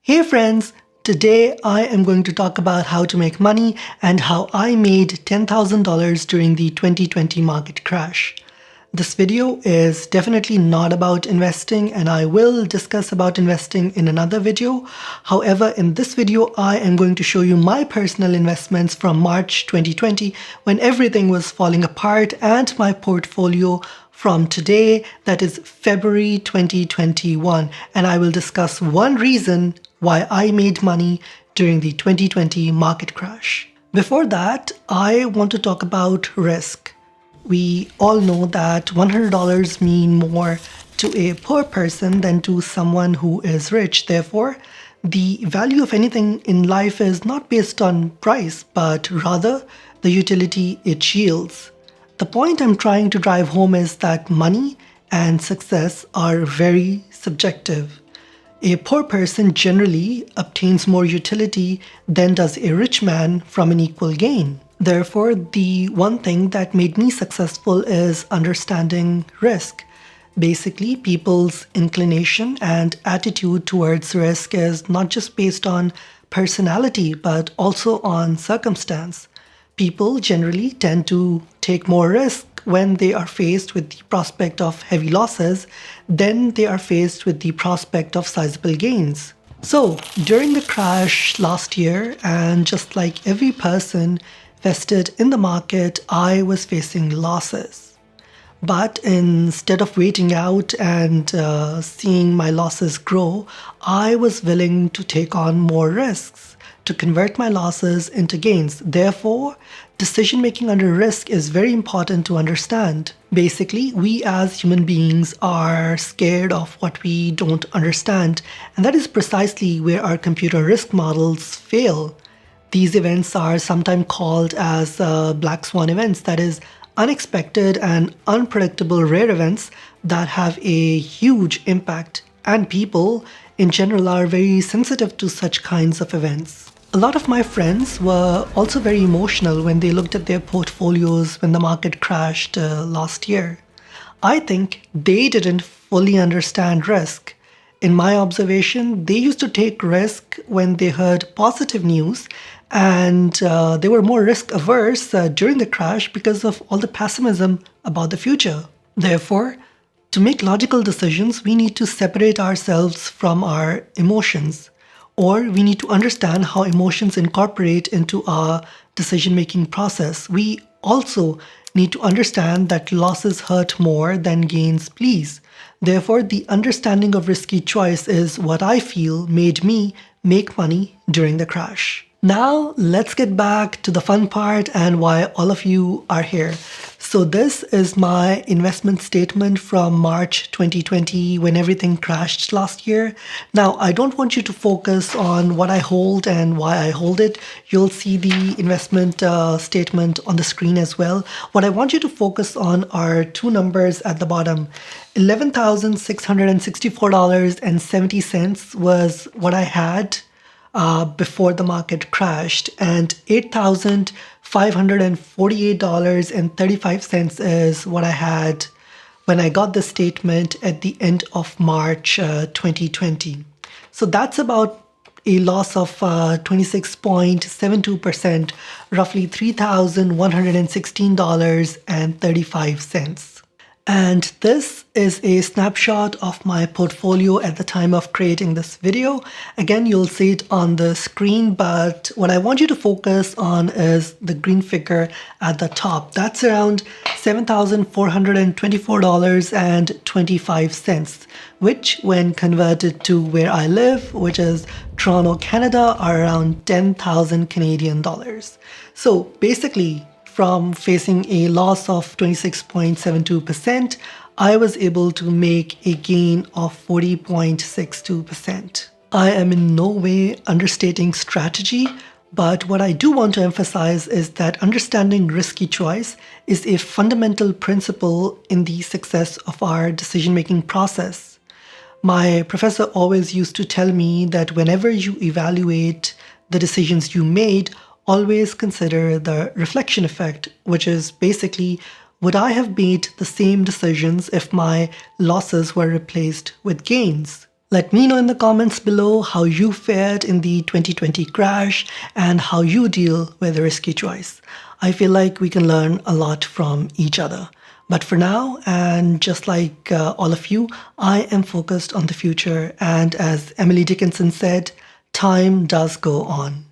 Hey friends, today I am going to talk about how to make money and how I made $10,000 during the 2020 market crash. This video is definitely not about investing, and I will discuss about investing in another video. However, in this video, I am going to show you my personal investments from March 2020 when everything was falling apart and my portfolio from today, that is February 2021. And I will discuss one reason why I made money during the 2020 market crash. Before that, I want to talk about risk. We all know that $100 mean more to a poor person than to someone who is rich. Therefore, the value of anything in life is not based on price, but rather the utility it yields. The point I'm trying to drive home is that money and success are very subjective. A poor person generally obtains more utility than does a rich man from an equal gain. Therefore, the one thing that made me successful is understanding risk. Basically, people's inclination and attitude towards risk is not just based on personality, but also on circumstance. People generally tend to take more risk when they are faced with the prospect of heavy losses than they are faced with the prospect of sizable gains. So, during the crash last year, and just like every person vested in the market, I was facing losses. But instead of waiting out and seeing my losses grow, I was willing to take on more risks to convert my losses into gains. Therefore, decision making under risk is very important to understand. Basically, we as human beings are scared of what we don't understand, and that is precisely where our computer risk models fail. These events are sometimes called as black swan events, that is, unexpected and unpredictable rare events that have a huge impact, and people in general are very sensitive to such kinds of events. A lot of my friends were also very emotional when they looked at their portfolios when the market crashed last year. I think they didn't fully understand risk. In my observation, they used to take risk when they heard positive news, and they were more risk averse during the crash because of all the pessimism about the future. Therefore, to make logical decisions, we need to separate ourselves from our emotions, or we need to understand how emotions incorporate into our decision-making process. We also need to understand that losses hurt more than gains please. Therefore, the understanding of risky choice is what I feel made me make money during the crash. Now, let's get back to the fun part and why all of you are here. So this is my investment statement from March 2020 when everything crashed last year. Now, I don't want you to focus on what I hold and why I hold it. You'll see the investment statement on the screen as well. What I want you to focus on are two numbers at the bottom. $11,664.70 was what I had before the market crashed, and $8,548.35 is what I had when I got the statement at the end of March 2020. So that's about a loss of 26.72%, roughly $3,116.35. And this is a snapshot of my portfolio at the time of creating this video. Again, you'll see it on the screen, but what I want you to focus on is the green figure at the top. That's around $7,424.25, which when converted to where I live, which is Toronto, Canada, are around 10,000 Canadian dollars. So basically, from facing a loss of 26.72%, I was able to make a gain of 40.62%. I am in no way understating strategy, but what I do want to emphasize is that understanding risky choice is a fundamental principle in the success of our decision-making process. My professor always used to tell me that whenever you evaluate the decisions you made, always consider the reflection effect, which is basically, would I have made the same decisions if my losses were replaced with gains? Let me know in the comments below how you fared in the 2020 crash and how you deal with a risky choice. I feel like we can learn a lot from each other. But for now, and just like all of you, I am focused on the future. And as Emily Dickinson said, time does go on.